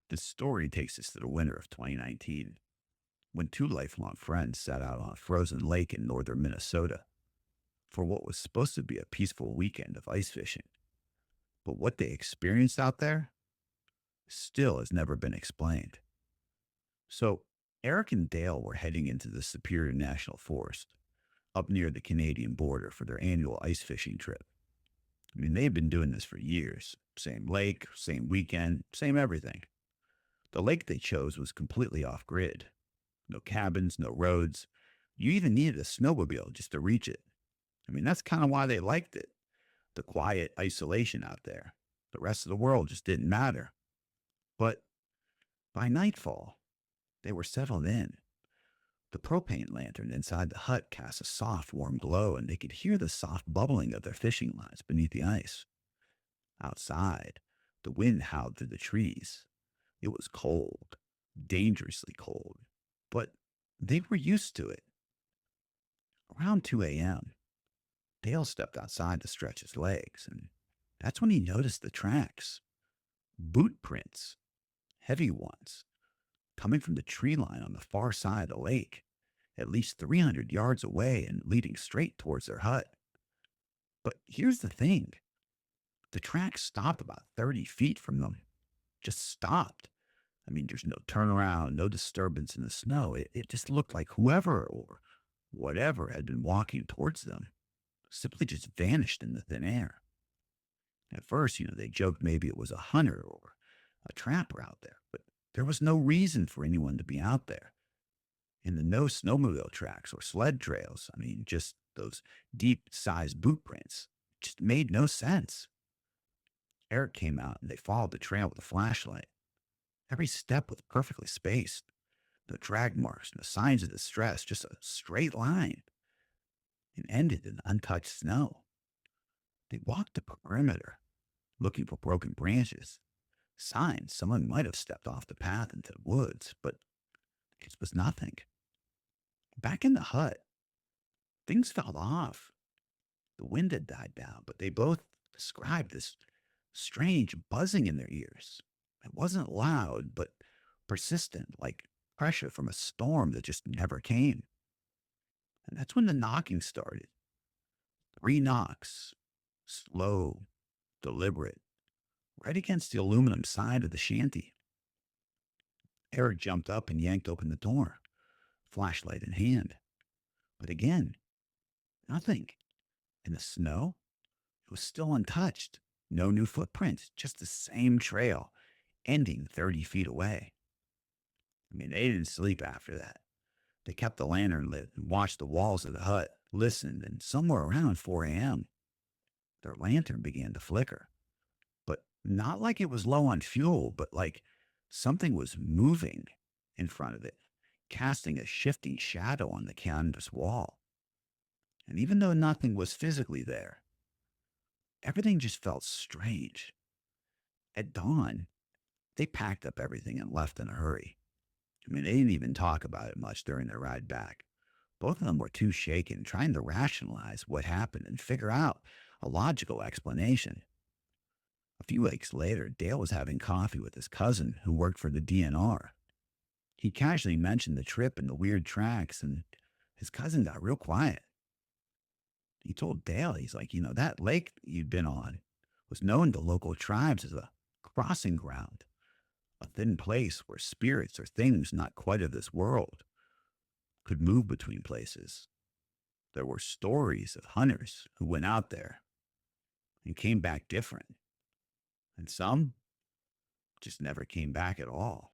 This story takes us to the winter of 2019 when two lifelong friends sat out on a frozen lake in northern Minnesota for what was supposed to be a peaceful weekend of ice fishing. But what they experienced out there still has never been explained. So, Eric and Dale were heading into the Superior National Forest up near the Canadian border for their annual ice fishing trip. I mean, they've been doing this for years. Same lake, same weekend, same everything. The lake they chose was completely off grid. No cabins, no roads. You even needed a snowmobile just to reach it. I mean, that's kind of why they liked it. The quiet isolation out there. The rest of the world just didn't matter. But by nightfall, they were settled in. The propane lantern inside the hut cast a soft, warm glow, and they could hear the soft bubbling of their fishing lines beneath the ice. Outside, the wind howled through the trees. It was cold, dangerously cold, but they were used to it. Around 2 a.m., Dale stepped outside to stretch his legs, and that's when he noticed the tracks. Boot prints, heavy ones, coming from the tree line on the far side of the lake, at least 300 yards away and leading straight towards their hut. But here's the thing, the tracks stopped about 30 feet from them. Just stopped. I mean, there's no turnaround, no disturbance in the snow. It just looked like whoever or whatever had been walking towards them simply just vanished in the thin air. At first, they joked maybe it was a hunter or a trapper out there, but there was no reason for anyone to be out there. And the no snowmobile tracks or sled trails, I mean, just those deep sized boot prints, just made no sense. Eric came out and they followed the trail with a flashlight. Every step was perfectly spaced. No drag marks, no signs of distress, just a straight line. It ended in untouched snow. They walked the perimeter, looking for broken branches, signs someone might have stepped off the path into the woods, but it was nothing. Back in the hut, things felt off. The wind had died down, but they both described this strange buzzing in their ears. It wasn't loud, but persistent, like pressure from a storm that just never came. And that's when the knocking started. 3 knocks, slow, deliberate, right against the aluminum side of the shanty. Eric jumped up and yanked open the door, flashlight in hand. But again, nothing. And the snow, it was still untouched. No new footprints, just the same trail, ending 30 feet away. I mean, they didn't sleep after that. They kept the lantern lit and watched the walls of the hut, listened, and somewhere around 4 a.m., their lantern began to flicker. But not like it was low on fuel, but like something was moving in front of it, casting a shifting shadow on the canvas wall. And even though nothing was physically there, everything just felt strange. At dawn, they packed up everything and left in a hurry. I mean, they didn't even talk about it much during their ride back. Both of them were too shaken, trying to rationalize what happened and figure out a logical explanation. A few weeks later, Dale was having coffee with his cousin who worked for the DNR. He casually mentioned the trip and the weird tracks, and his cousin got real quiet. He told Dale, he's like, that lake you'd been on was known to local tribes as a crossing ground, a thin place where spirits or things not quite of this world could move between places. There were stories of hunters who went out there and came back different, and some just never came back at all.